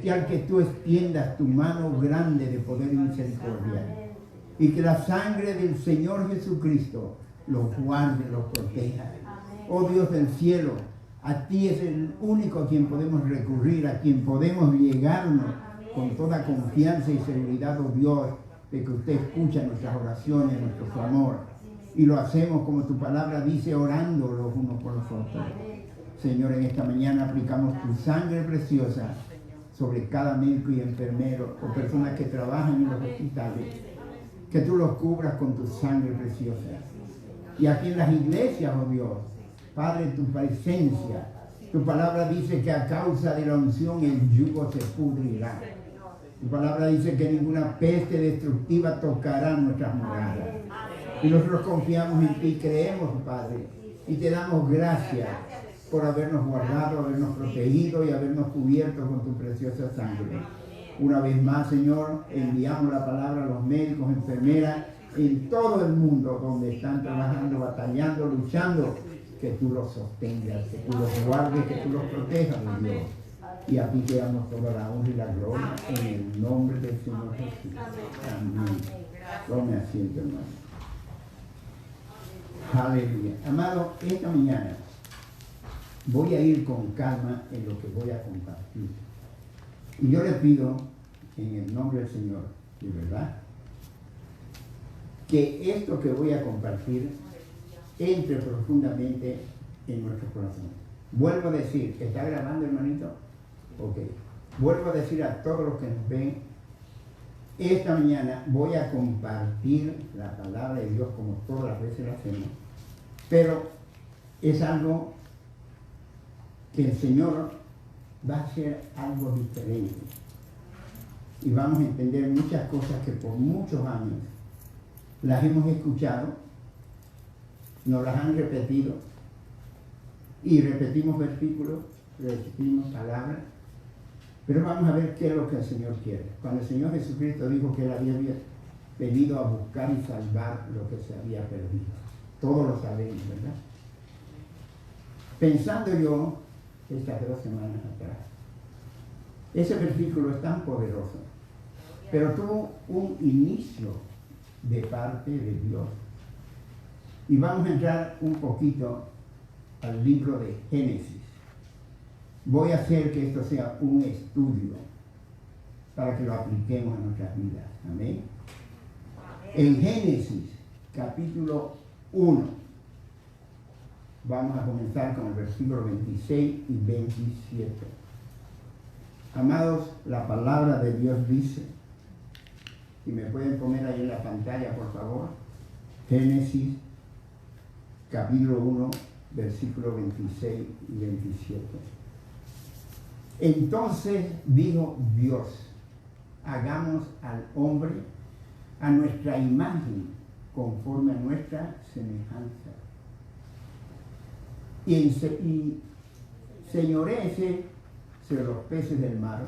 Celestial, que tú extiendas tu mano grande de poder y misericordia. Y que la sangre del Señor Jesucristo los guarde, los proteja. Oh Dios del cielo, a ti es el único a quien podemos recurrir, a quien podemos llegarnos con toda confianza y seguridad, oh Dios, de que usted escucha nuestras oraciones, nuestro clamor. Y lo hacemos como tu palabra dice, orando los unos por los otros. Señor, en esta mañana aplicamos tu sangre preciosa sobre cada médico y enfermero o personas que trabajan en los hospitales. Que tú los cubras con tu sangre preciosa. Y aquí en las iglesias, oh Dios, Padre, tu presencia, tu palabra dice que a causa de la unción el yugo se pudrirá. Tu palabra dice que ninguna peste destructiva tocará nuestras moradas. Y nosotros confiamos en ti, creemos, Padre, y te damos gracias por habernos guardado, habernos protegido y habernos cubierto con tu preciosa sangre. Una vez más, Señor, enviamos la palabra a los médicos, enfermeras, en todo el mundo donde están trabajando, batallando, luchando, que tú los sostengas, que tú los guardes, que tú los protejas, mi Dios. Y a ti te damos toda la honra y la gloria en el nombre del Señor Jesús. Amén. Tome asiento, hermano. Aleluya. Amado, esta mañana voy a ir con calma en lo que voy a compartir. Y yo le pido, en el nombre del Señor, de verdad, que esto que voy a compartir entre profundamente en nuestro corazón. Vuelvo a decir, ¿está grabando, hermanito? Ok. Vuelvo a decir a todos los que nos ven, esta mañana voy a compartir la palabra de Dios como todas las veces lo hacemos, pero es algo que el Señor va a hacer algo diferente. Y vamos a entender muchas cosas que por muchos años las hemos escuchado, nos las han repetido, y repetimos versículos, repetimos palabras, pero vamos a ver qué es lo que el Señor quiere. Cuando el Señor Jesucristo dijo que Él había venido a buscar y salvar lo que se había perdido. Todos lo sabemos, ¿verdad? Pensando yo, estas 2 semanas atrás, ese versículo es tan poderoso, pero tuvo un inicio de parte de Dios. Y vamos a entrar un poquito al libro de Génesis. Voy a hacer que esto sea un estudio para que lo apliquemos a nuestras vidas. Amén. En Génesis, capítulo 1, vamos a comenzar con el versículo 26 y 27. Amados, la palabra de Dios dice, y me pueden poner ahí en la pantalla, por favor, Génesis, capítulo 1, versículo 26 y 27. Entonces dijo Dios, hagamos al hombre a nuestra imagen, conforme a nuestra semejanza. Y señoreese sobre los peces del mar,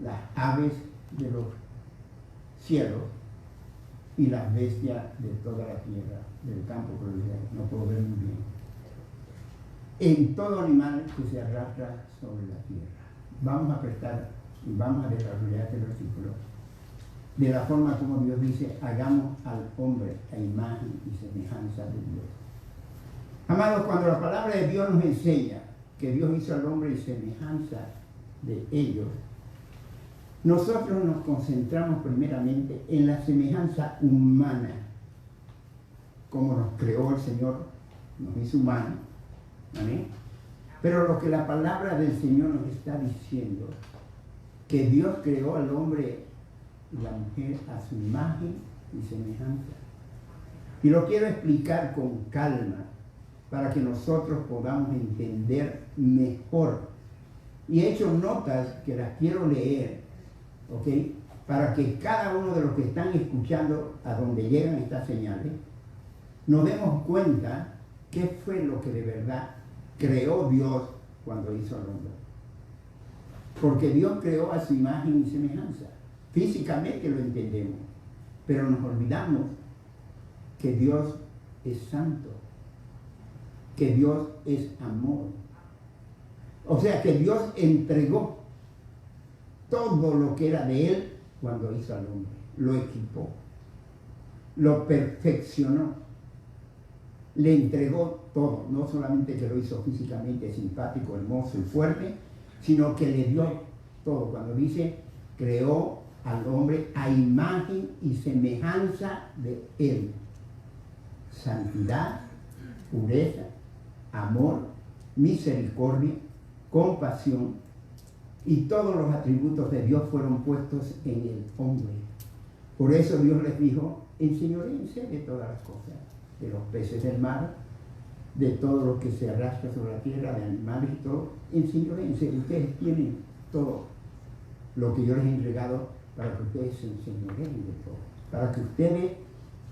las aves de los cielos y las bestias de toda la tierra, del campo, no puedo ver muy bien. En todo animal que se arrastra sobre la tierra. Vamos a prestar y vamos a desarrollar este versículo de la forma como Dios dice, hagamos al hombre a imagen y semejanza de Dios. Amados, cuando la palabra de Dios nos enseña que Dios hizo al hombre y semejanza de ellos, nosotros nos concentramos primeramente en la semejanza humana, como nos creó el Señor, nos hizo humanos. ¿Amén? Pero lo que la palabra del Señor nos está diciendo, que Dios creó al hombre y la mujer a su imagen y semejanza. Y lo quiero explicar con calma para que nosotros podamos entender mejor. Y he hecho notas que las quiero leer, ¿ok? Para que cada uno de los que están escuchando a donde llegan estas señales, nos demos cuenta qué fue lo que de verdad creó Dios cuando hizo al hombre. Porque Dios creó a su imagen y semejanza. Físicamente lo entendemos, pero nos olvidamos que Dios es santo, que Dios es amor. O sea que Dios entregó todo lo que era de él cuando hizo al hombre. Lo equipó, lo perfeccionó, le entregó todo. No solamente que lo hizo físicamente simpático, hermoso y fuerte, sino que le dio todo. Cuando dice, creó al hombre a imagen y semejanza de él. Santidad, pureza, amor, misericordia, compasión, y todos los atributos de Dios fueron puestos en el hombre. Por eso Dios les dijo, enseñoréense de todas las cosas, de los peces del mar, de todo lo que se arrastra sobre la tierra, de animales y todo. Enseñoréense, ustedes tienen todo lo que yo les he entregado para que ustedes se enseñoreen de todo. Para que ustedes,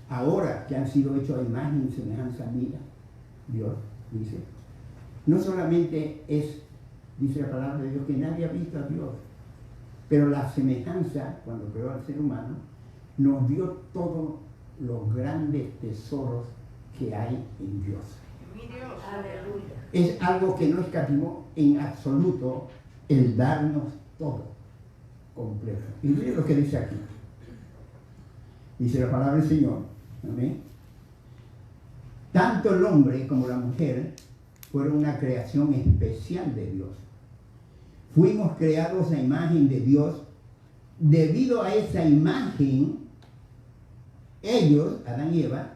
ahora que han sido hechos a imagen y semejanza mía, Dios dice, no solamente es, dice la palabra de Dios, que nadie ha visto a Dios, pero la semejanza, cuando creó al ser humano, nos dio todos los grandes tesoros que hay en Dios. Es algo que no escatimó en absoluto el darnos todo completo. Y miren lo que dice aquí. Dice la palabra del Señor, amén. Tanto el hombre como la mujer fueron una creación especial de Dios. Fuimos creados a imagen de Dios. Debido a esa imagen, ellos, Adán y Eva,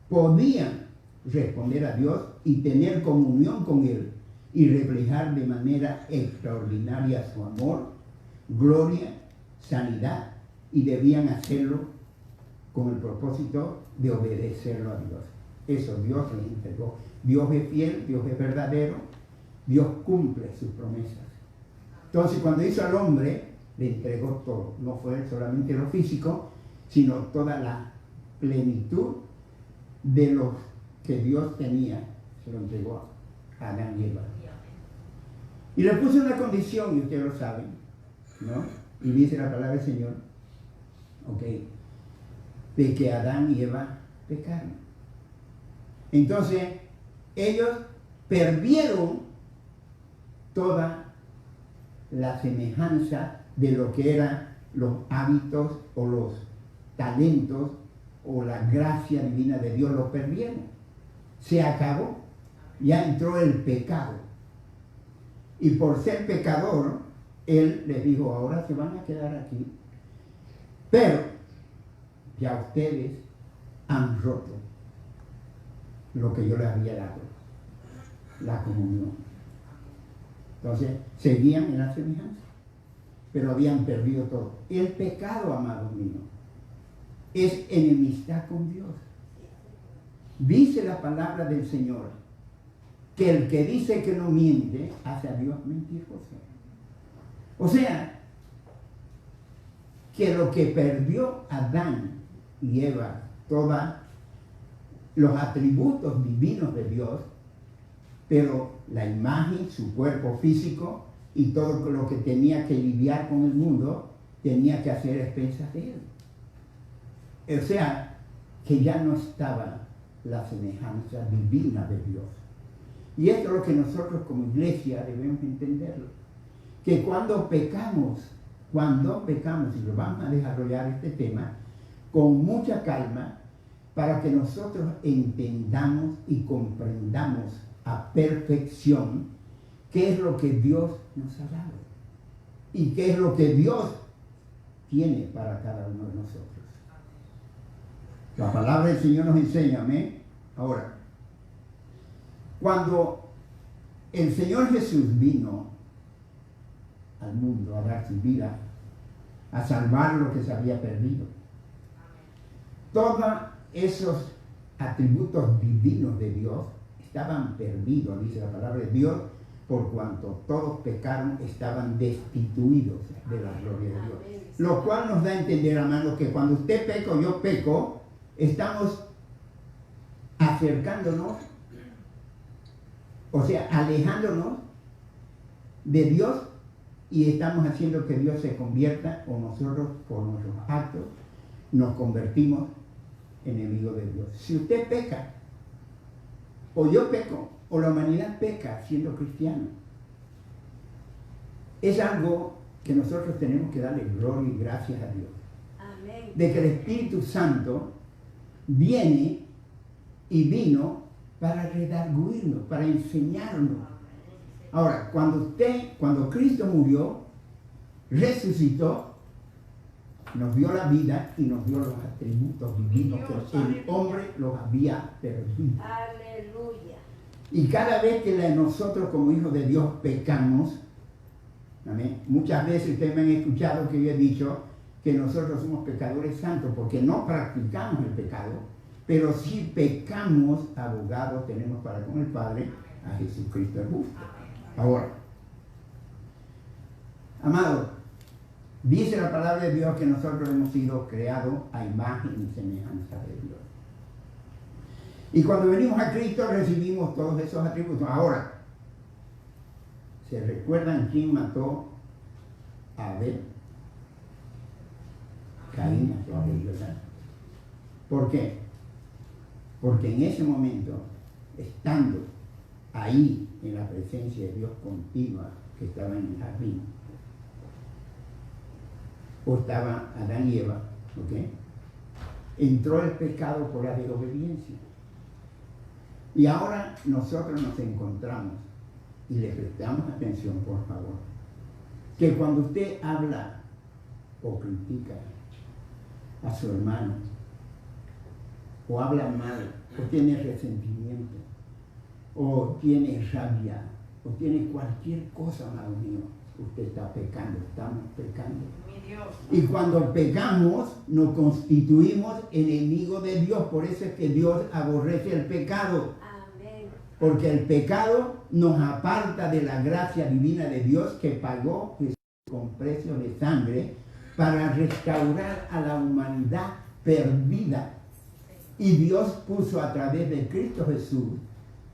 podían responder a Dios y tener comunión con Él y reflejar de manera extraordinaria su amor, gloria, sanidad, y debían hacerlo con el propósito de obedecerlo a Dios. Eso Dios les entregó. Dios es fiel, Dios es verdadero, Dios cumple sus promesas. Entonces, cuando hizo al hombre, le entregó todo. No fue solamente lo físico, sino toda la plenitud de lo que Dios tenía, se lo entregó a Adán y Eva. Y le puso una condición, y ustedes lo saben, ¿no? Y dice la palabra del Señor, ok, de que Adán y Eva pecaron. Entonces, ellos perdieron toda la semejanza de lo que eran los hábitos o los talentos o la gracia divina de Dios. Lo perdieron. Se acabó. Ya entró el pecado. Y por ser pecador, Él les dijo, ahora se van a quedar aquí. Pero ya ustedes han roto lo que yo les había dado, la comunión. Entonces, seguían en la semejanza, pero habían perdido todo. El pecado, amado mío, es enemistad con Dios. Dice la palabra del Señor que el que dice que no miente, hace a Dios mentiroso. O sea, que lo que perdió Adán y Eva, todos los atributos divinos de Dios, pero la imagen, su cuerpo físico y todo lo que tenía que lidiar con el mundo, tenía que hacer expensas de él. O sea, que ya no estaba la semejanza divina de Dios. Y esto es lo que nosotros como iglesia debemos entenderlo. Que cuando pecamos, y lo vamos a desarrollar este tema, con mucha calma, para que nosotros entendamos y comprendamos a perfección qué es lo que Dios nos ha dado y qué es lo que Dios tiene para cada uno de nosotros. La palabra del Señor nos enseña, amén. Ahora, cuando el Señor Jesús vino al mundo a dar su vida, a salvar lo que se había perdido, todos esos atributos divinos de Dios estaban perdidos, dice la palabra de Dios, por cuanto todos pecaron, estaban destituidos de la gloria de Dios. Lo cual nos da a entender, hermanos, que cuando usted peca o yo peco, estamos acercándonos, o sea, alejándonos de Dios, y estamos haciendo que Dios se convierta, o nosotros por nuestros actos nos convertimos en enemigos de Dios. Si usted peca, o yo peco, o la humanidad peca siendo cristiano, es algo que nosotros tenemos que darle gloria y gracias a Dios. Amén. De que el Espíritu Santo viene y vino para redarguirnos, para enseñarnos. Ahora, cuando Cristo murió, resucitó, nos dio la vida y nos dio los atributos divinos que el hombre los había perdido. Aleluya. Y cada vez que nosotros como hijos de Dios pecamos, amén, muchas veces ustedes me han escuchado que yo he dicho que nosotros somos pecadores santos porque no practicamos el pecado, pero si pecamos, abogado tenemos para con el Padre a Jesucristo el justo. Ahora, amado, dice la palabra de Dios que nosotros hemos sido creados a imagen y semejanza de Dios. Y cuando venimos a Cristo recibimos todos esos atributos. Ahora, ¿se recuerdan quién mató a Abel? Caín mató a Abel, ¿verdad? ¿Por qué? Porque en ese momento, estando ahí en la presencia de Dios continua que estaba en el jardín, o estaba Adán y Eva, ¿ok? Entró el pecado por la desobediencia. Y ahora nosotros nos encontramos, y le prestamos atención, por favor, que cuando usted habla o critica a su hermano, o habla mal, o tiene resentimiento, o tiene rabia, o tiene cualquier cosa, amado mío, usted está pecando, estamos pecando. Y cuando pecamos, nos constituimos enemigos de Dios. Por eso es que Dios aborrece el pecado. Amén. Porque el pecado nos aparta de la gracia divina de Dios que pagó Jesús con precio de sangre para restaurar a la humanidad perdida. Y Dios puso a través de Cristo Jesús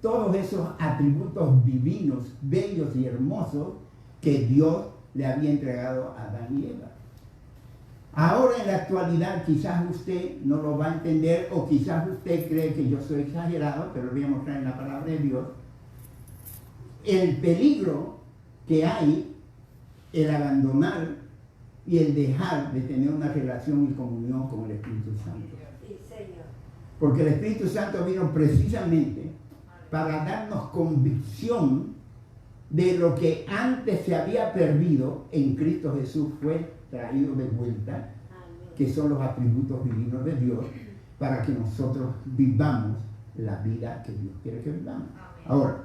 todos esos atributos divinos, bellos y hermosos que Dios le había entregado a Adán y Eva. Ahora en la actualidad quizás usted no lo va a entender o quizás usted cree que yo soy exagerado, pero lo voy a mostrar en la palabra de Dios. El peligro que hay, el abandonar y el dejar de tener una relación y comunión con el Espíritu Santo. Sí, Señor. Porque el Espíritu Santo vino precisamente para darnos convicción de lo que antes se había perdido en Cristo Jesús fue traído de vuelta, Amén. que son los atributos divinos de Dios, para que nosotros vivamos la vida que Dios quiere que vivamos. Amén. Ahora,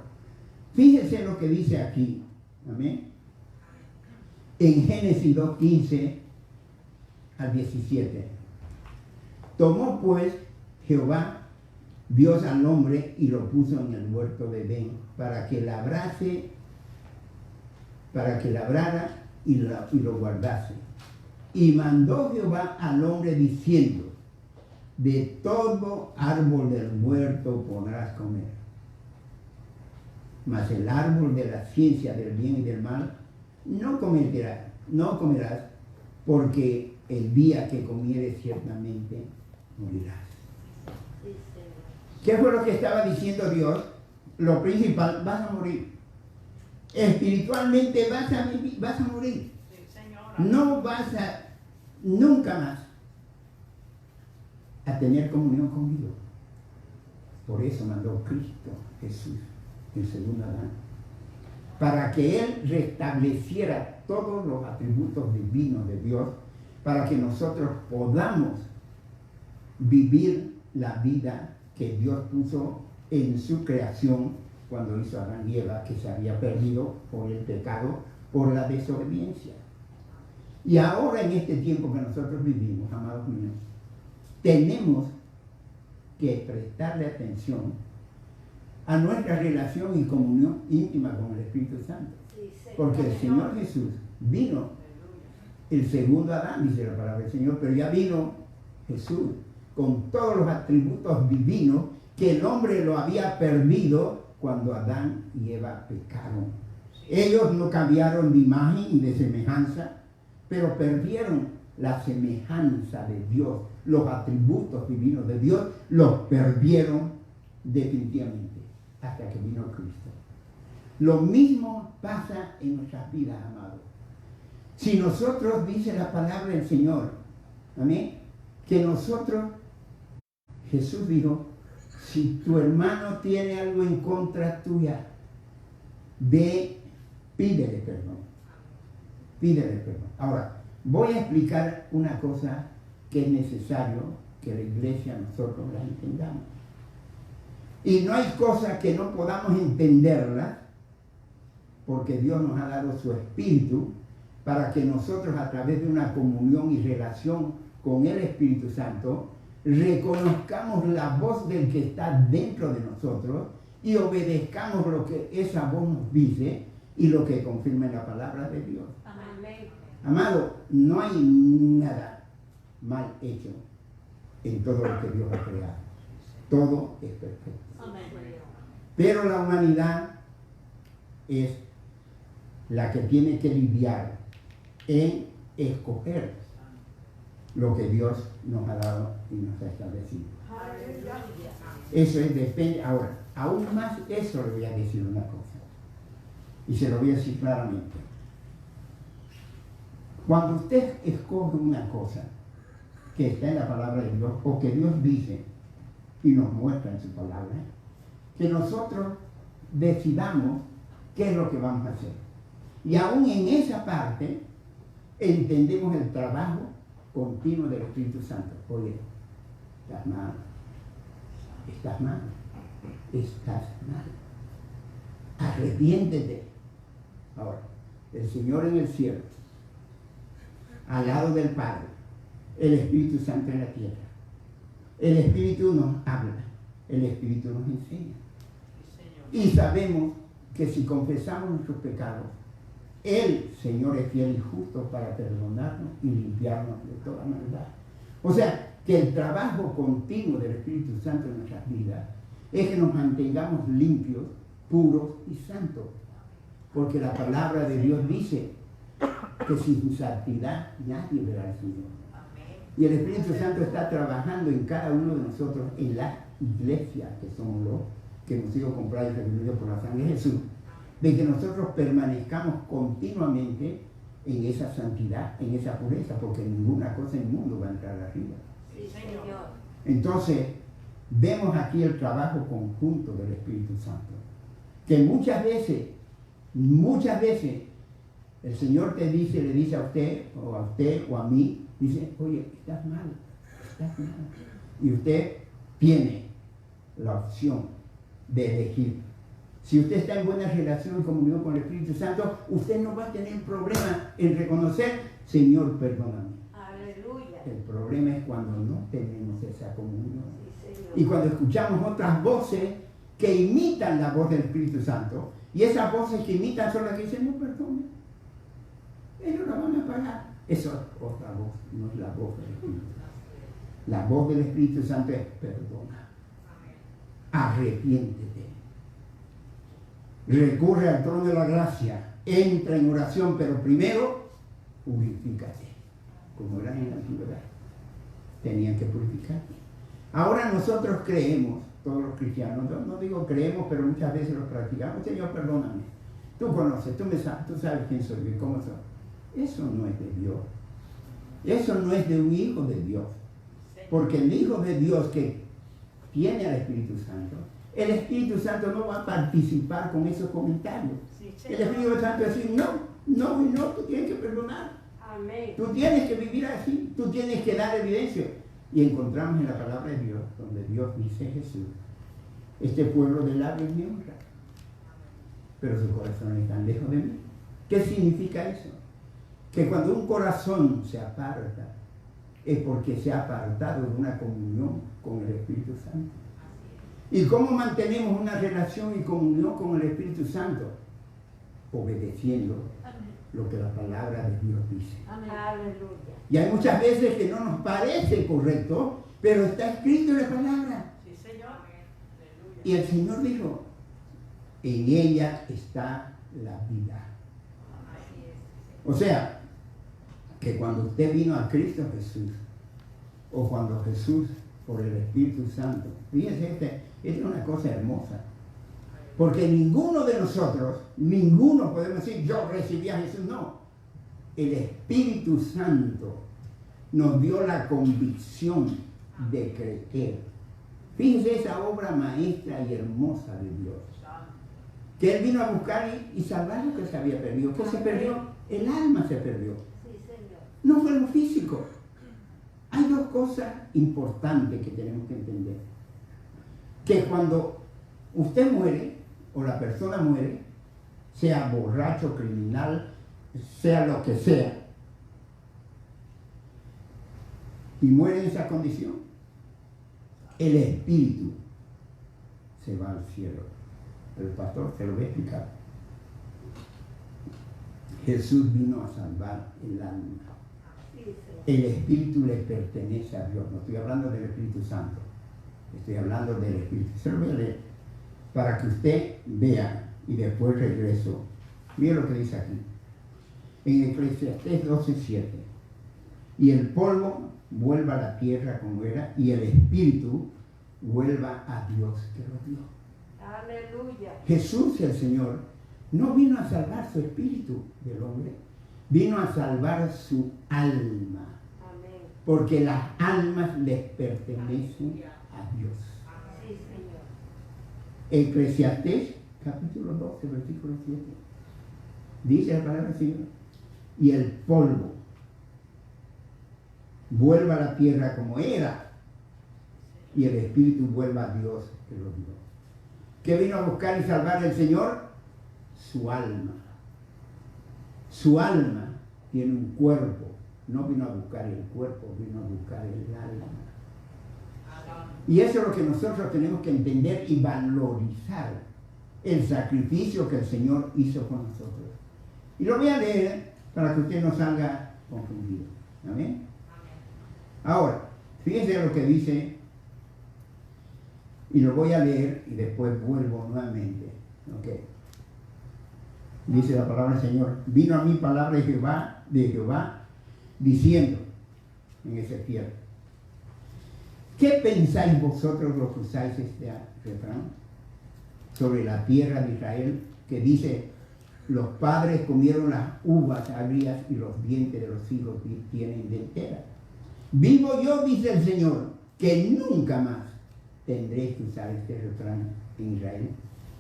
fíjense lo que dice aquí, amén, en Génesis 2:15 al 17. Tomó pues Jehová Dios al hombre y lo puso en el huerto de Edén para que labrara y lo guardase. Y mandó Jehová al hombre diciendo: de todo árbol del huerto podrás comer, mas el árbol de la ciencia del bien y del mal no comerás, porque el día que comieres ciertamente morirás. Sí, Señor. ¿Qué fue lo que estaba diciendo Dios? Lo principal, vas a morir. Espiritualmente vas a morir. Sí, señora. No vas a, nunca más, a tener comunión conmigo. Por eso mandó Cristo Jesús, el segundo Adán, para que Él restableciera todos los atributos divinos de Dios, para que nosotros podamos vivir la vida que Dios puso en su creación cuando hizo a Adán y Eva, que se había perdido por el pecado, por la desobediencia. Y ahora en este tiempo que nosotros vivimos, amados míos, tenemos que prestarle atención a nuestra relación y comunión íntima con el Espíritu Santo. Sí, Señor. Porque el Señor Jesús vino, el segundo Adán, dice la palabra del Señor, pero ya vino Jesús con todos los atributos divinos que el hombre lo había perdido cuando Adán y Eva pecaron. Ellos no cambiaron de imagen y de semejanza, pero perdieron la semejanza de Dios. Los atributos divinos de Dios los perdieron definitivamente hasta que vino Cristo. Lo mismo pasa en nuestras vidas, amados. Si nosotros, dice la palabra del Señor, amén, que nosotros, Jesús dijo, si tu hermano tiene algo en contra tuya, ve, pídele perdón. Pídele perdón. Ahora, voy a explicar una cosa que es necesario que la iglesia nosotros la entendamos. Y no hay cosa que no podamos entenderla, porque Dios nos ha dado su Espíritu para que nosotros, a través de una comunión y relación con el Espíritu Santo, reconozcamos la voz del que está dentro de nosotros y obedezcamos lo que esa voz nos dice y lo que confirma en la palabra de Dios. Amén. Amado, no hay nada mal hecho en todo lo que Dios ha creado. Todo es perfecto. Amén. Pero la humanidad es la que tiene que lidiar en escoger lo que Dios nos ha dado y nos ha establecido. Eso es, depende. Ahora, aún más eso le voy a decir una cosa. Y se lo voy a decir claramente. Cuando usted escoge una cosa que está en la palabra de Dios, o que Dios dice y nos muestra en su palabra, que nosotros decidamos qué es lo que vamos a hacer. Y aún en esa parte entendemos el trabajo continuo del Espíritu Santo. Oye, estás mal, estás mal, estás mal. Arrepiéntete. Ahora, el Señor en el cielo, al lado del Padre, el Espíritu Santo en la tierra. El Espíritu nos habla, el Espíritu nos enseña. Y sabemos que si confesamos nuestros pecados, el Señor es fiel y justo para perdonarnos y limpiarnos de toda maldad. O sea, que el trabajo continuo del Espíritu Santo en nuestras vidas es que nos mantengamos limpios, puros y santos. Porque la palabra de Dios dice que sin santidad nadie verá al Señor. Y el Espíritu Santo está trabajando en cada uno de nosotros, en la iglesia, que somos los que hemos sido comprados y redimidos por la sangre de Jesús, de que nosotros permanezcamos continuamente en esa santidad, en esa pureza, porque ninguna cosa en el mundo va a entrar arriba. Sí, Señor. Entonces, vemos aquí el trabajo conjunto del Espíritu Santo, que muchas veces, el Señor te dice, le dice a usted o a mí, dice, oye, estás mal. Y usted tiene la opción de elegir. Si usted está en buena relación y comunión con el Espíritu Santo, usted no va a tener problema en reconocer, Señor, perdóname. Aleluya. El problema es cuando no tenemos esa comunión. Sí, Señor. Y cuando escuchamos otras voces que imitan la voz del Espíritu Santo, y esas voces que imitan son las que dicen, no, perdone, ellos la van a pagar. Eso es otra voz, no es la voz del Espíritu Santo. La voz del Espíritu Santo es perdona, arrepiéntete, recurre al trono de la gracia, entra en oración, pero primero purifícate, como eran en la antigüedad, tenían que purificarse. Ahora nosotros creemos, todos los cristianos, no digo creemos, pero muchas veces lo practicamos, Señor, perdóname, tú conoces, tú sabes quién soy yo y cómo soy. Eso no es de Dios. Eso no es de un hijo de Dios. Porque el hijo de Dios que tiene al Espíritu Santo, el Espíritu Santo no va a participar con esos comentarios. El Espíritu Santo va a decir, no, tú tienes que perdonar. Amén. Tú tienes que vivir así, tú tienes que dar evidencia. Y encontramos en la palabra de Dios, donde Dios dice Jesús, este pueblo de labios me honra, pero su corazón está lejos de mí. ¿Qué significa eso? Que cuando un corazón se aparta, es porque se ha apartado de una comunión con el Espíritu Santo. ¿Y cómo mantenemos una relación y comunión con el Espíritu Santo? Obedeciendo lo que la palabra de Dios dice. Amén. Aleluya. Y hay muchas veces que no nos parece correcto, pero está escrito en la palabra. Sí, Señor. Y el Señor dijo, en ella está la vida. O sea, que cuando usted vino a Cristo Jesús, o cuando Jesús, por el Espíritu Santo, fíjense, esta es una cosa hermosa, porque ninguno de nosotros, ninguno podemos decir, yo recibí a Jesús, no. el Espíritu Santo nos dio la convicción de creer. Fíjense esa obra maestra y hermosa de Dios. Que Él vino a buscar y salvar lo que se había perdido. ¿Qué se perdió? El alma se perdió. Sí, Señor. No fue lo físico. Hay dos cosas importantes que tenemos que entender. Que cuando usted muere, o la persona muere, sea borracho, criminal, sea lo que sea, y muere en esa condición, el espíritu se va al cielo. El pastor se lo va a explicar. Jesús vino a salvar el alma. Sí, Señor. El espíritu le pertenece a Dios. No estoy hablando del Espíritu Santo, estoy hablando del espíritu. Se lo voy a leer para que usted vea y después regreso. Mira lo que dice aquí. En Eclesiastés 12:7. Y el polvo vuelva a la tierra como era, y el espíritu vuelva a Dios que lo dio. Aleluya. Jesús, el Señor, no vino a salvar su espíritu del hombre, vino a salvar su alma, Amén. porque las almas les pertenecen a Dios. Sí, Señor. Eclesiastés, capítulo 12, versículo 7. Dice la palabra del Señor, y el polvo vuelva a la tierra como era, y el espíritu vuelva a Dios que lo dio. ¿Qué vino a buscar y salvar el Señor? Su alma. Su alma tiene un cuerpo. No vino a buscar el cuerpo, vino a buscar el alma. Y eso es lo que nosotros tenemos que entender y valorizar. El sacrificio que el Señor hizo con nosotros. Y lo voy a leer para que usted no salga confundido. ¿Amén? Ahora, fíjense lo que dice. Y lo voy a leer y después vuelvo nuevamente. Okay. Dice la palabra del Señor. Vino a mí palabra de Jehová, diciendo en Ezequiel: ¿qué pensáis vosotros los que usáis este refrán sobre la tierra de Israel, que dice: los padres comieron las uvas agrias y los dientes de los hijos tienen dentera? Vivo yo, dice el Señor, que nunca más tendréis que usar este refrán en Israel.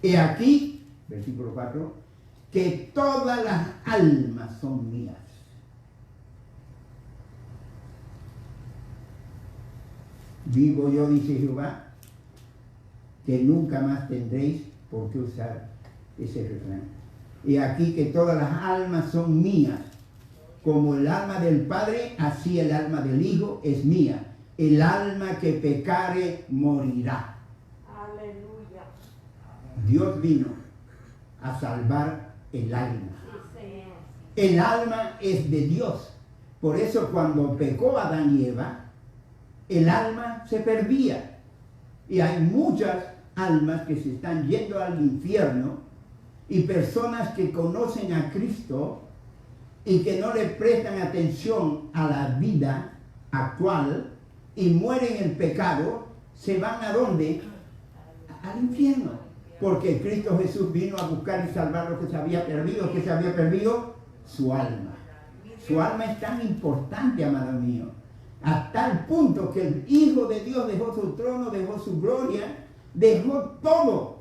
He aquí, versículo 4, que todas las almas son mías. Vivo yo, dice Jehová, que nunca más tendréis por qué usar ese refrán. He aquí que todas las almas son mías. Como el alma del Padre, así el alma del Hijo es mía. El alma que pecare morirá. Aleluya. Dios vino a salvar el alma. Sí, Señor. El alma es de Dios. Por eso cuando pecó Adán y Eva, el alma se perdía. Y hay muchas almas que se están yendo al infierno y personas que conocen a Cristo y que no le prestan atención a la vida actual y mueren en el pecado, se van ¿a dónde? Al infierno. Porque Cristo Jesús vino a buscar y salvar lo que se había perdido. ¿Qué se había perdido? Su alma. Su alma es tan importante, amado mío, a tal punto que el Hijo de Dios dejó su trono, dejó su gloria, dejó todo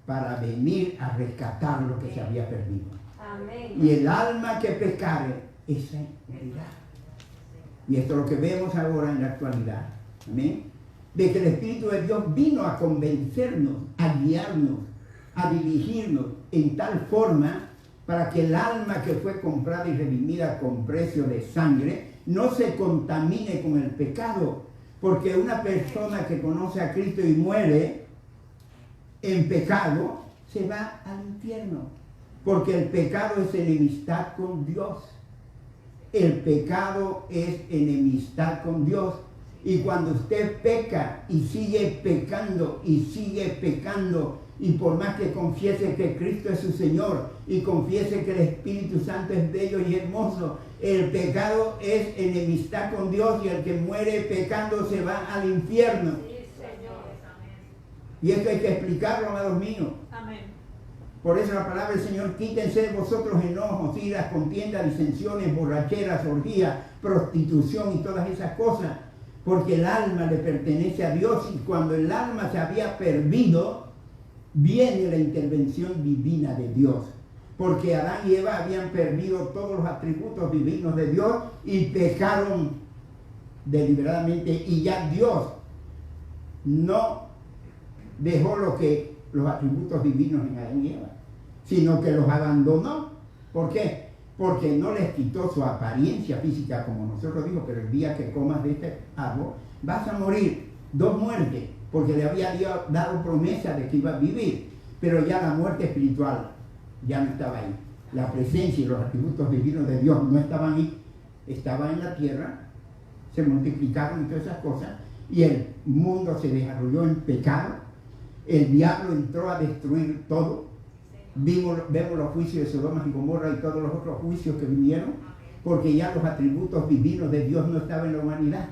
para venir a rescatar lo que se había perdido. Amén. Y el alma que pecare, esa morirá. Y esto es lo que vemos ahora en la actualidad. Amén. De que el Espíritu de Dios vino a convencernos, a guiarnos, a dirigirnos en tal forma para que el alma que fue comprada y redimida con precio de sangre no se contamine con el pecado. Porque una persona que conoce a Cristo y muere en pecado, se va al infierno. Porque el pecado es enemistad con Dios. El pecado es enemistad con Dios. Y cuando usted peca y sigue pecando y por más que confiese que Cristo es su Señor y confiese que el Espíritu Santo es bello y hermoso, el pecado es enemistad con Dios y el que muere pecando se va al infierno. Sí, Señor. Y esto hay que explicarlo, amados míos. Amén. Por eso la palabra del Señor, quítense de vosotros enojos, iras, contiendas, disensiones, borracheras, orgías, prostitución y todas esas cosas, porque el alma le pertenece a Dios y cuando el alma se había perdido, viene la intervención divina de Dios. Porque Adán y Eva habían perdido todos los atributos divinos de Dios y pecaron deliberadamente y ya Dios no dejó los atributos divinos en Adán y Eva, sino que los abandonó. ¿Por qué? Porque no les quitó su apariencia física, como nosotros dijimos, pero el día que comas de este árbol vas a morir, 2 muertes, porque le había dado promesa de que iba a vivir, pero ya la muerte espiritual ya no estaba ahí. La presencia y los atributos divinos de Dios no estaban ahí, estaban en la tierra, se multiplicaron y todas esas cosas, y el mundo se desarrolló en pecado, el diablo entró a destruir todo. Vemos los juicios de Sodoma y Gomorra y todos los otros juicios que vinieron, porque ya los atributos divinos de Dios no estaban en la humanidad.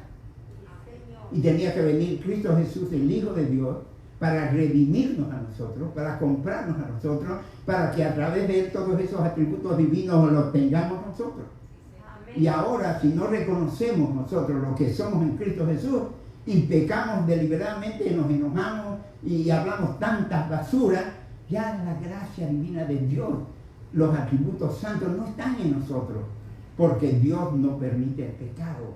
Y tenía que venir Cristo Jesús, el Hijo de Dios, para redimirnos a nosotros, para comprarnos a nosotros, para que a través de él todos esos atributos divinos los tengamos nosotros. Y ahora, si no reconocemos nosotros lo que somos en Cristo Jesús y pecamos deliberadamente, nos enojamos y hablamos tantas basuras, ya la gracia divina de Dios, los atributos santos no están en nosotros, porque Dios no permite el pecado.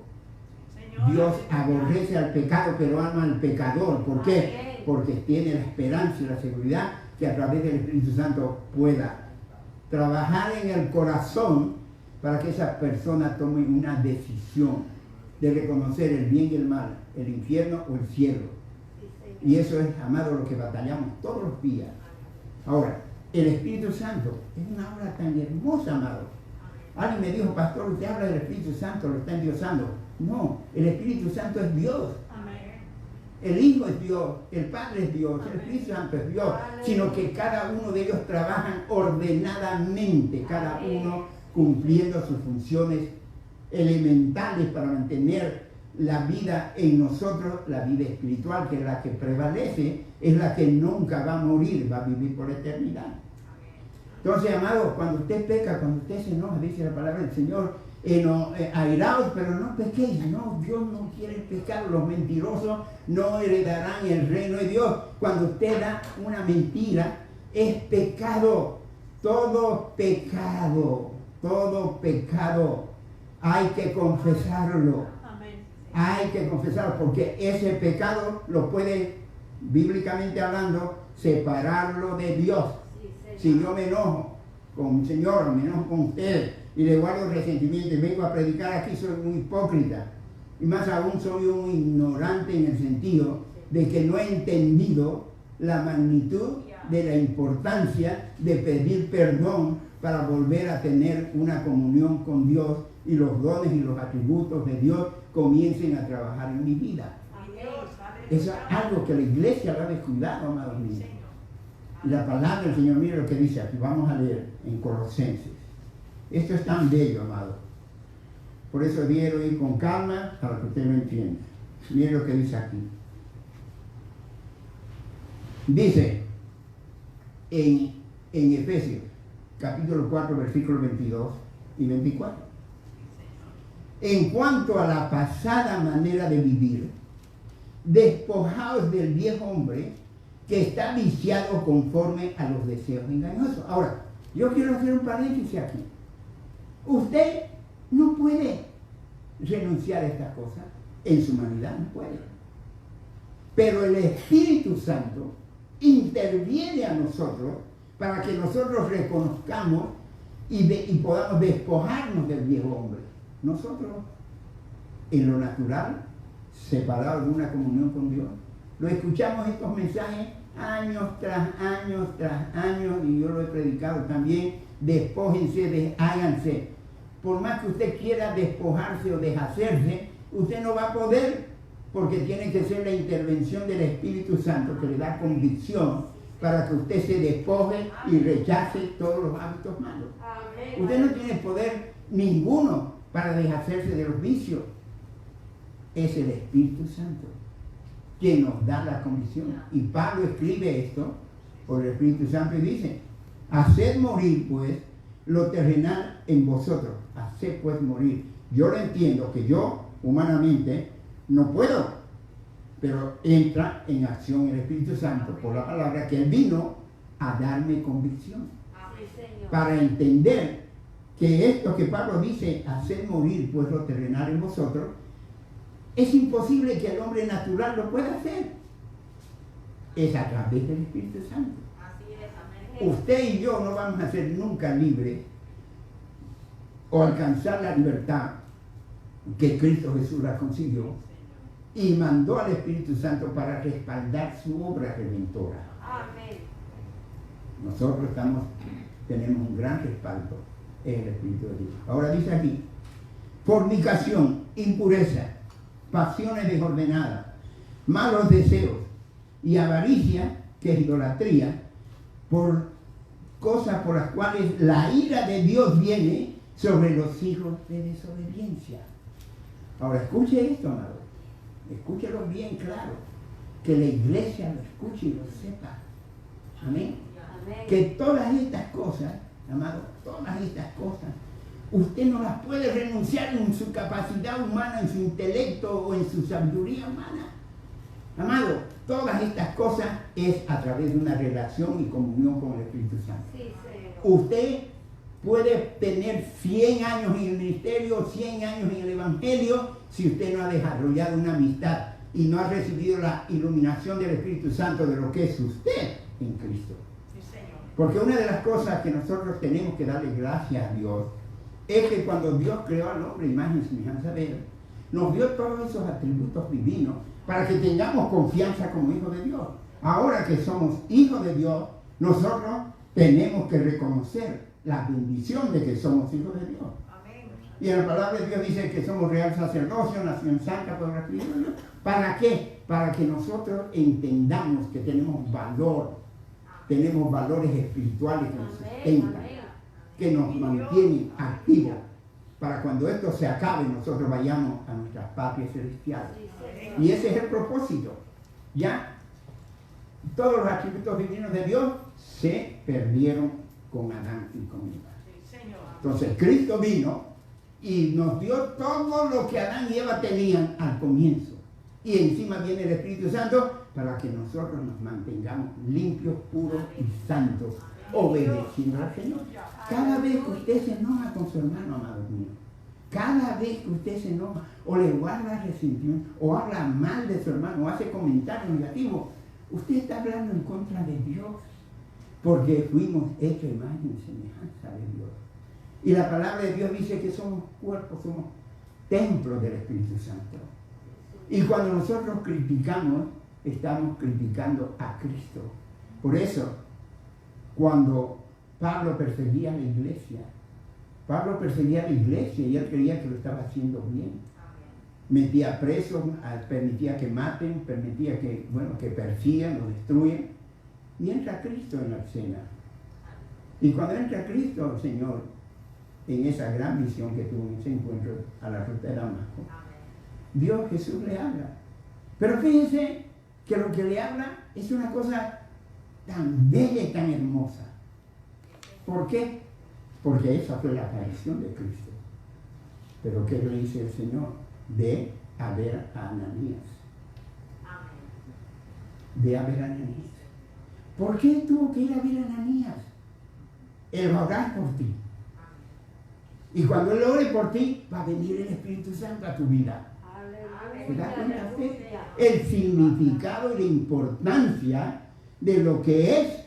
Dios aborrece al pecado, pero ama al pecador. ¿Por qué? Porque tiene la esperanza y la seguridad que a través del Espíritu Santo pueda trabajar en el corazón para que esa persona tome una decisión de reconocer el bien y el mal, el infierno o el cielo. Y eso es, amado, lo que batallamos todos los días. Ahora, el Espíritu Santo es una obra tan hermosa, amado. Alguien me dijo, pastor, usted habla del Espíritu Santo, lo está endiosando. No, el Espíritu Santo es Dios. El Hijo es Dios, el Padre es Dios, el Espíritu Santo es Dios, sino que cada uno de ellos trabajan ordenadamente, cada uno cumpliendo sus funciones elementales para mantener la vida en nosotros, la vida espiritual, que es la que prevalece, es la que nunca va a morir, va a vivir por eternidad. Entonces, amado, cuando usted peca, cuando usted se enoja, dice la palabra del Señor, airaos, pero no pequéis. No, Dios no quiere el pecado. Los mentirosos no heredarán el reino de Dios. Cuando usted da una mentira, es pecado. Todo pecado hay que confesarlo. Hay que confesarlo, porque ese pecado lo puede, bíblicamente hablando, separarlo de Dios. Si yo me enojo con un Señor, me enojo con usted y le guardo resentimiento y vengo a predicar aquí, soy un hipócrita. Y más aún soy un ignorante en el sentido de que no he entendido la magnitud de la importancia de pedir perdón para volver a tener una comunión con Dios y los dones y los atributos de Dios comiencen a trabajar en mi vida. Eso es algo que la iglesia lo ha descuidado, amados míos. Y la palabra del Señor, mire lo que dice aquí, vamos a leer en Colosenses. Esto es tan bello, amado. Por eso quiero ir con calma para que usted lo entienda. Mire lo que dice aquí. Dice en Efesios, capítulo 4, versículos 22 y 24. En cuanto a la pasada manera de vivir, despojaos del viejo hombre que está viciado conforme a los deseos engañosos. Ahora, yo quiero hacer un paréntesis aquí. Usted no puede renunciar a estas cosas en su humanidad, no puede. Pero el Espíritu Santo interviene a nosotros para que nosotros reconozcamos y podamos despojarnos del viejo hombre. Nosotros, en lo natural, separados de una comunión con Dios, lo escuchamos estos mensajes años tras años tras años, y yo lo he predicado también. Despójense, háganse. Por más que usted quiera despojarse o deshacerse, usted no va a poder, porque tiene que ser la intervención del Espíritu Santo que le da convicción para que usted se despoje y rechace todos los hábitos malos. Usted no tiene poder ninguno para deshacerse de los vicios. Es el Espíritu Santo quien nos da la convicción. Y Pablo escribe esto por el Espíritu Santo y dice, haced morir pues lo terrenal en vosotros. Haced pues morir. Yo lo entiendo que yo humanamente no puedo, pero entra en acción el Espíritu Santo por la palabra que Él vino a darme convicción. Sí, Señor. Para entender que esto que Pablo dice, hacer morir pues lo terrenal en vosotros, es imposible que el hombre natural lo pueda hacer. Es a través del Espíritu Santo. Así es, amén. Usted y yo no vamos a ser nunca libres o alcanzar la libertad que Cristo Jesús la consiguió y mandó al Espíritu Santo para respaldar su obra redentora. Amén. Nosotros tenemos un gran respaldo en el Espíritu de Dios. Ahora dice aquí, fornicación, impureza, pasiones desordenadas, malos deseos y avaricia, que es idolatría, por cosas por las cuales la ira de Dios viene sobre los hijos de desobediencia. Ahora escuche esto, amado. Escúchelo bien claro. Que la iglesia lo escuche y lo sepa. Amén. Amén. Que todas estas cosas, amado, todas estas cosas, usted no las puede renunciar en su capacidad humana, en su intelecto o en su sabiduría humana. Amado, todas estas cosas es a través de una relación y comunión con el Espíritu Santo. Sí, Señor. Usted puede tener 100 años en el ministerio, 100 años en el Evangelio, si usted no ha desarrollado una amistad y no ha recibido la iluminación del Espíritu Santo de lo que es usted en Cristo. Sí, Señor. Porque una de las cosas que nosotros tenemos que darle gracias a Dios es que cuando Dios creó al hombre, imagen y semejanza de él, nos dio todos esos atributos divinos para que tengamos confianza como hijos de Dios. Ahora que somos hijos de Dios, nosotros tenemos que reconocer la bendición de que somos hijos de Dios. Amén. Y en la palabra de Dios dice que somos real sacerdocio, nación santa por la Espíritu de Dios. ¿Para qué? Para que nosotros entendamos que tenemos valor, tenemos valores espirituales que nos sustentan, que nos mantienen activos, para cuando esto se acabe nosotros vayamos a nuestras patrias celestiales. Sí, Señor. Y ese es el propósito. Ya todos los atributos divinos de Dios se perdieron con Adán y con Eva. Sí, Señor. Entonces Cristo vino y nos dio todo lo que Adán y Eva tenían al comienzo. Y encima viene el Espíritu Santo para que nosotros nos mantengamos limpios, puros y santos, obedeciendo al Señor. Cada vez que usted se enoja con su hermano, amado mío, cada vez que usted se enoja o le guarda resentimiento o habla mal de su hermano o hace comentarios negativos, usted está hablando en contra de Dios, porque fuimos hechos imagen y semejanza de Dios. Y la palabra de Dios dice que somos cuerpos, somos templos del Espíritu Santo. Y cuando nosotros criticamos, estamos criticando a Cristo. Por eso, cuando Pablo perseguía a la iglesia y él creía que lo estaba haciendo bien. Metía presos, permitía que maten, permitía que persigan o destruyan. Y entra Cristo en la escena. Y cuando entra Cristo, el Señor, en esa gran visión que tuvo en ese encuentro a la ruta de Damasco, Dios Jesús le habla. Pero fíjense que lo que le habla es una cosa tan bella y tan hermosa. ¿Por qué? Porque esa fue la aparición de Cristo. Pero ¿qué le dice el Señor? Ve a ver a Ananías. Ve a ver a Ananías. ¿Por qué tuvo que ir a ver a Ananías? Él va a orar por ti. Y cuando Él ore por ti, va a venir el Espíritu Santo a tu vida. ¿Se da cuenta usted? El significado y la importancia de lo que es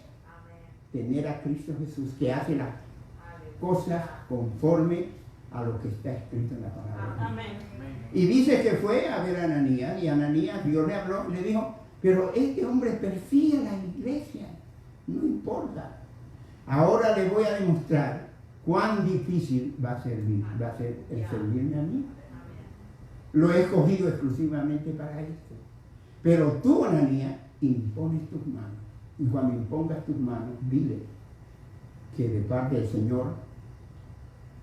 tener a Cristo Jesús, que hace las cosas conforme a lo que está escrito en la palabra. Amén. Y dice que fue a ver a Ananías, y Ananías, Dios le habló y le dijo, pero este hombre persigue a la iglesia, no importa. Ahora le voy a demostrar cuán difícil va a ser el servirme a mí. Lo he escogido exclusivamente para esto. Pero tú, Ananías, impones tus manos. Y cuando impongas tus manos, dile que de parte del Señor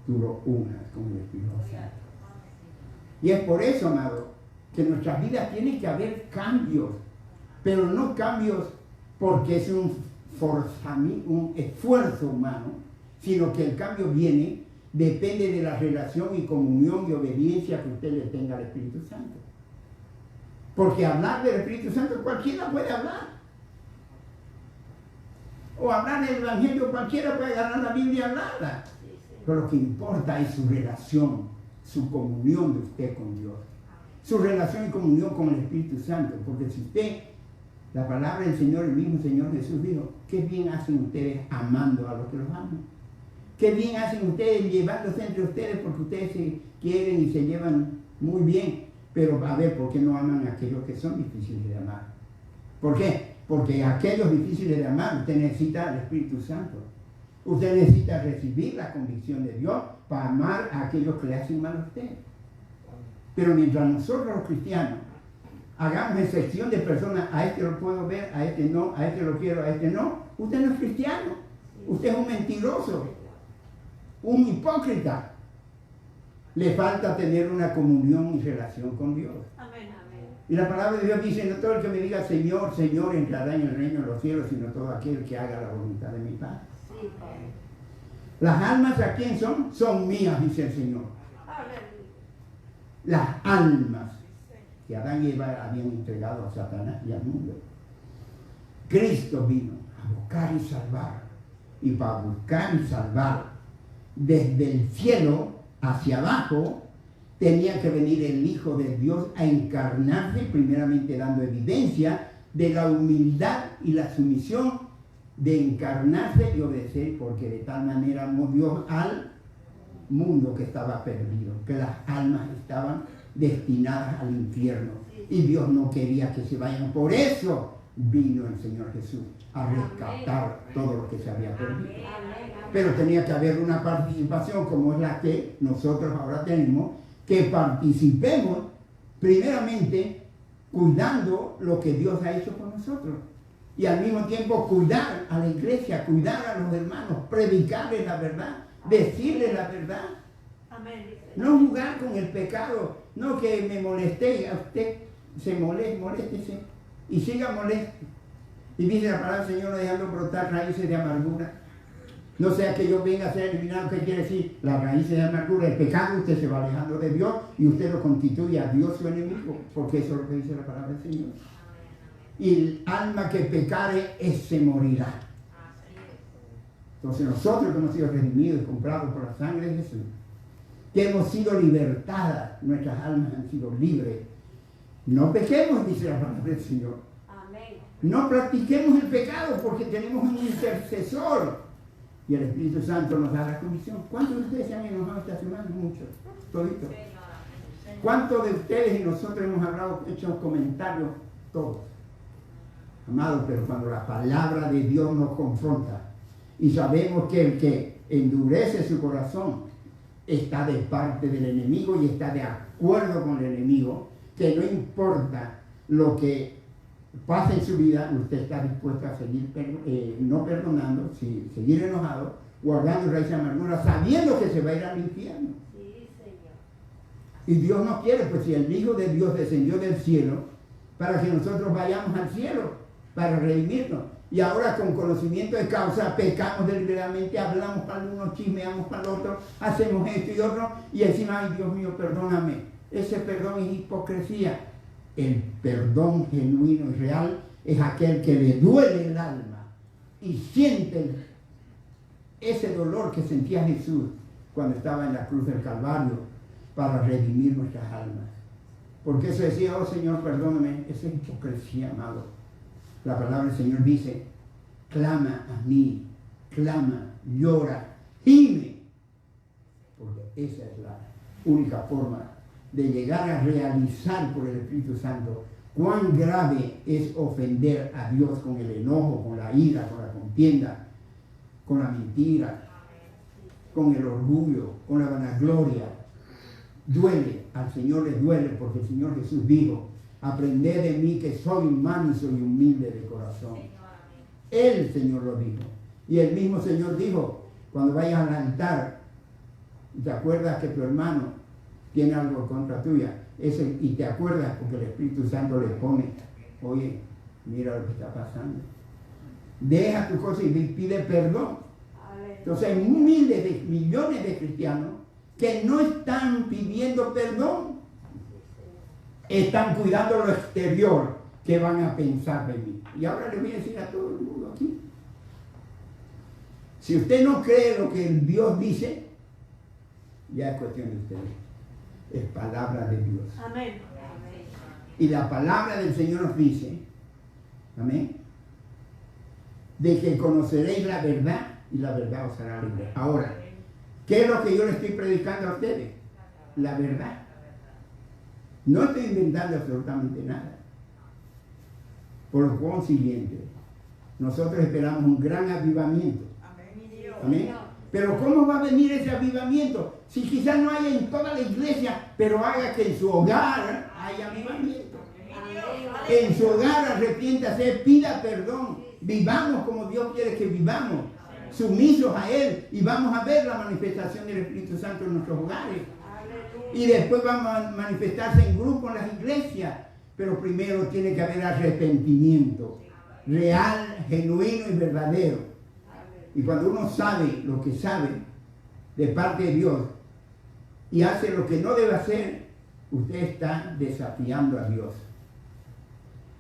tú lo unas con el Espíritu Santo. Y es por eso, amado, que en nuestras vidas tiene que haber cambios. Pero no cambios porque es un un esfuerzo humano, sino que el cambio depende de la relación y comunión y obediencia que usted le tenga al Espíritu Santo. Porque hablar del Espíritu Santo cualquiera puede hablar. O hablar del Evangelio cualquiera puede agarrar la Biblia y hablarla. Pero lo que importa es su relación, su comunión de usted con Dios. Su relación y comunión con el Espíritu Santo. Porque si usted, la palabra del Señor, el mismo Señor Jesús dijo, qué bien hacen ustedes amando a los que los aman. Qué bien hacen ustedes llevándose entre ustedes porque ustedes se quieren y se llevan muy bien. Pero a ver, ¿por qué no aman a aquellos que son difíciles de amar? ¿Por qué? Porque aquellos difíciles de amar, usted necesita el Espíritu Santo. Usted necesita recibir la convicción de Dios para amar a aquellos que le hacen mal a usted. Pero mientras nosotros los cristianos hagamos excepción de personas, a este lo puedo ver, a este no, a este lo quiero, a este no, usted no es cristiano. Usted es un mentiroso, un hipócrita. Le falta tener una comunión y relación con Dios. Amén, amén. Y la palabra de Dios dice, no todo el que me diga Señor, Señor entrará en el reino de los cielos, sino todo aquel que haga la voluntad de mi Padre. Sí, Padre. Las almas, ¿a quién son? Son mías, dice el Señor. Aleluya. Las almas que Adán y Eva habían entregado a Satanás y al mundo. Cristo vino a buscar y salvar. Y para buscar y salvar desde el cielo hacia abajo, tenía que venir el Hijo de Dios a encarnarse, primeramente dando evidencia de la humildad y la sumisión de encarnarse y obedecer, porque de tal manera amó Dios al mundo que estaba perdido, que las almas estaban destinadas al infierno y Dios no quería que se vayan. Por eso vino el Señor Jesús a rescatar todo lo que se había perdido. Pero tenía que haber una participación como es la que nosotros ahora tenemos, que participemos primeramente cuidando lo que Dios ha hecho con nosotros y al mismo tiempo cuidar a la iglesia, cuidar a los hermanos, predicarles la verdad, decirles la verdad. Amén. No jugar con el pecado, no que me molesté, a usted se moléstese y siga molesto. Y dice la palabra del Señor, no dejando brotar raíces de amargura. No sea que yo venga a ser eliminado, ¿qué quiere decir? Las raíces de amargura, el pecado, usted se va alejando de Dios y usted lo constituye a Dios su enemigo, porque eso es lo que dice la palabra del Señor. Y el alma que pecare, ese morirá. Entonces nosotros que hemos sido redimidos y comprados por la sangre de Jesús, que hemos sido libertadas, nuestras almas han sido libres. No pequemos, dice la palabra del Señor. Amén. No practiquemos el pecado porque tenemos un intercesor. Y el Espíritu Santo nos da la comisión. ¿Cuántos de ustedes se han enojado esta semana? Muchos, toditos. ¿Cuántos de ustedes y nosotros hemos hablado, hecho comentarios? Todos. Amados, pero cuando la palabra de Dios nos confronta y sabemos que el que endurece su corazón está de parte del enemigo y está de acuerdo con el enemigo, que no importa lo que pasa en su vida, usted está dispuesto a seguir no perdonando, seguir enojado, guardando raíz de amargura, sabiendo que se va a ir al infierno. Sí, Señor. Y Dios no quiere, pues si el Hijo de Dios descendió del cielo para que nosotros vayamos al cielo, para redimirnos. Y ahora con conocimiento de causa pecamos deliberadamente, hablamos para el uno, chismeamos para el otro, hacemos esto y otro, y encima, ay Dios mío, perdóname. Ese perdón es hipocresía. El perdón genuino y real es aquel que le duele el alma y siente ese dolor que sentía Jesús cuando estaba en la cruz del Calvario para redimir nuestras almas. Porque eso decía, oh Señor, perdóname, esa es hipocresía, amado. La palabra del Señor dice, clama a mí, clama, llora, gime. Porque esa es la única forma de llegar a realizar por el Espíritu Santo cuán grave es ofender a Dios con el enojo, con la ira, con la contienda, con la mentira, con el orgullo, con la vanagloria. Duele, al Señor le duele porque el Señor Jesús dijo, aprended de mí que soy manso y humilde de corazón. El Señor lo dijo. Y el mismo Señor dijo, cuando vayas al altar, te acuerdas que tu hermano tiene algo contra tuya, y te acuerdas porque el Espíritu Santo le pone, oye, mira lo que está pasando. Deja tu cosa y pide perdón. Aleluya. Entonces hay millones de cristianos que no están pidiendo perdón. Están cuidando lo exterior que van a pensar de mí. Y ahora le voy a decir a todo el mundo aquí. Si usted no cree lo que el Dios dice, ya es cuestión de ustedes. Es palabra de Dios. Amén. Y la palabra del Señor nos dice, amén, de que conoceréis la verdad y la verdad os hará libre. Ahora, ¿qué es lo que yo le estoy predicando a ustedes? La verdad. No estoy inventando absolutamente nada. Por lo consiguiente, nosotros esperamos un gran avivamiento. Amén. Pero ¿cómo va a venir ese avivamiento? Si quizás no haya en toda la iglesia, pero haga que en su hogar haya avivamiento. En su hogar arrepiéntase, pida perdón. Vivamos como Dios quiere que vivamos, sumisos a Él, y vamos a ver la manifestación del Espíritu Santo en nuestros hogares. Y después vamos a manifestarse en grupo en las iglesias. Pero primero tiene que haber arrepentimiento real, genuino y verdadero. Y cuando uno sabe lo que sabe de parte de Dios y hace lo que no debe hacer, usted está desafiando a Dios.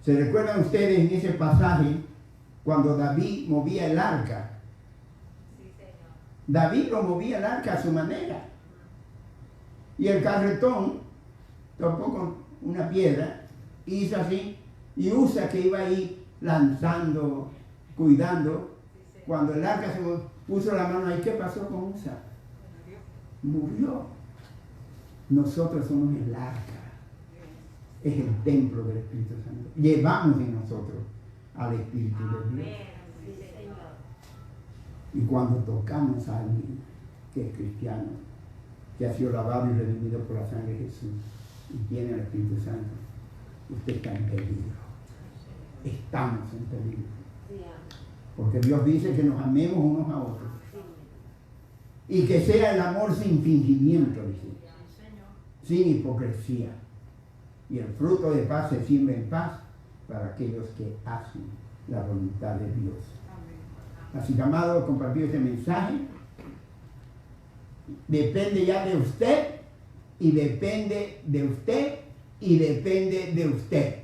¿Se recuerdan ustedes en ese pasaje cuando David movía el arca? David lo movía el arca a su manera. Y el carretón tocó con una piedra, hizo así, y Usa, que iba ahí lanzando, cuidando, cuando el arca se puso la mano ahí, ¿qué pasó con Usa? Murió. Nosotros somos el arca. Es el templo del Espíritu Santo. Llevamos en nosotros al Espíritu de Dios. Y cuando tocamos a alguien que es cristiano, que ha sido lavado y redimido por la sangre de Jesús y tiene el Espíritu Santo, usted está en peligro. Estamos en peligro. Porque Dios dice que nos amemos unos a otros. Y que sea el amor sin fingimiento, dice. Sin hipocresía. Y el fruto de paz se siembra en paz para aquellos que hacen la voluntad de Dios. Así que, amado, compartir este mensaje. Depende ya de usted, y depende de usted, y depende de usted.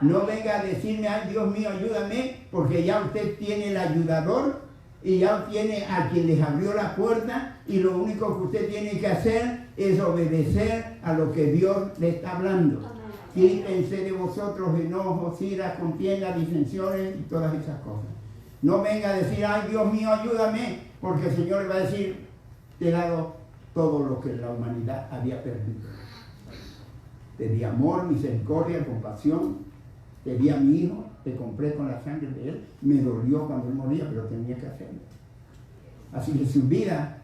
No venga a decirme, ay Dios mío, ayúdame, porque ya usted tiene el ayudador y ya tiene a quien les abrió la puerta, y lo único que usted tiene que hacer es obedecer a lo que Dios le está hablando. Quítense de vosotros enojos, iras, contiendas, disensiones y todas esas cosas. No venga a decir, ay Dios mío, ayúdame, porque el Señor le va a decir, te he dado todo lo que la humanidad había perdido. Te di amor, misericordia, compasión. Te di a mi hijo, te compré con la sangre de él. Me dolió cuando él moría, pero tenía que hacerlo. Así que su vida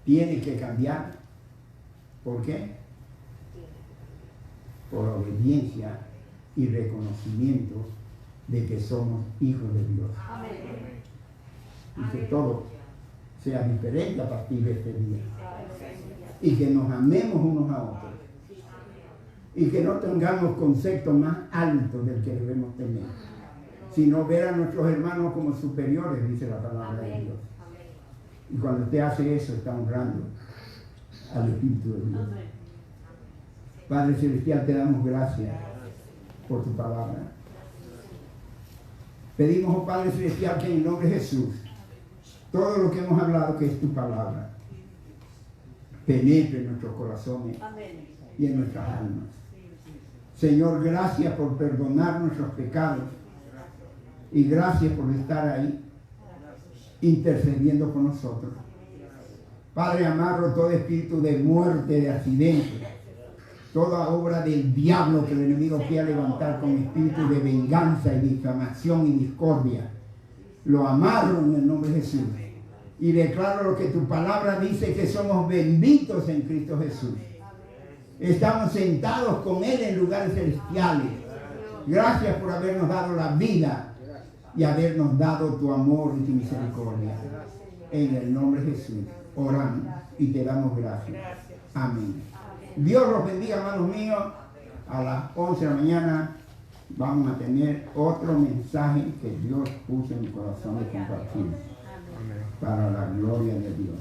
tiene que cambiar. ¿Por qué? Por obediencia y reconocimiento de que somos hijos de Dios. Y que todo sea diferente a partir de este día. Y que nos amemos unos a otros. Y que no tengamos conceptos más altos del que debemos tener, sino ver a nuestros hermanos como superiores, dice la palabra de Dios. Y cuando usted hace eso, está honrando al Espíritu de Dios. Padre Celestial, te damos gracias por tu palabra. Pedimos, oh Padre Celestial, que en el nombre de Jesús, todo lo que hemos hablado, que es tu palabra, penetre en nuestros corazones y en nuestras almas. Señor, gracias por perdonar nuestros pecados y gracias por estar ahí intercediendo por nosotros. Padre, amarro todo espíritu de muerte, de accidente, toda obra del diablo que el enemigo quiera levantar con espíritu de venganza y difamación y discordia. Lo amarro en el nombre de Jesús y declaro lo que tu palabra dice, que somos benditos en Cristo Jesús. Estamos sentados con Él en lugares celestiales. Gracias por habernos dado la vida y habernos dado tu amor y tu misericordia. En el nombre de Jesús oramos y te damos gracias. Amén. Dios los bendiga, hermanos míos. A las 11 de la mañana vamos a tener otro mensaje que Dios puso en mi corazón de compartir Amén. Amén. para la gloria de Dios.